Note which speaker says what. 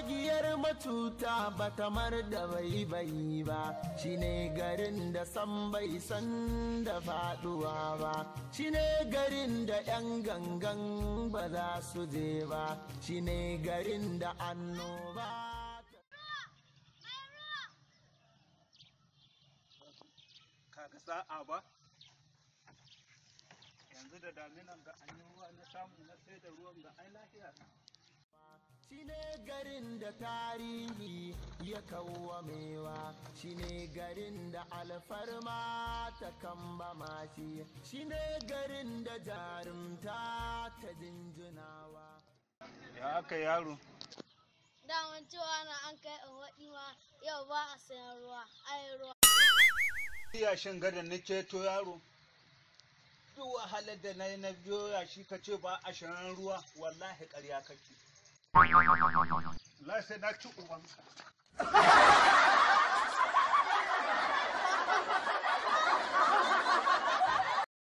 Speaker 1: shagiyar matuta ba tamar da bai ba, shine garin da san bai san da faduwa ba, shine garin da 'yan gangan ba za su je ba, shine garin da annoba.
Speaker 2: Kaga sa'a ba yanzu da daminan ga an yi ruwa na samu na sai da ruwan ga ai lafiya.
Speaker 1: Shine garin da tarihi ya kawwamewa, shine garin da alfarma ta kambama shi, shine garin da jarumta ta jinjinawa.
Speaker 2: Ya aka yaro?
Speaker 3: Daman cewa na an kai in waɗi ma yau ba a sayan ruwa, ai ruwa.
Speaker 2: Iya shin gadon na ceto yaro? Duk wahalar da na yi na biyo ya shi ka ce ba a shan ruwa, wallahi ƙarya kake. Wallahi sai na ci ubanka.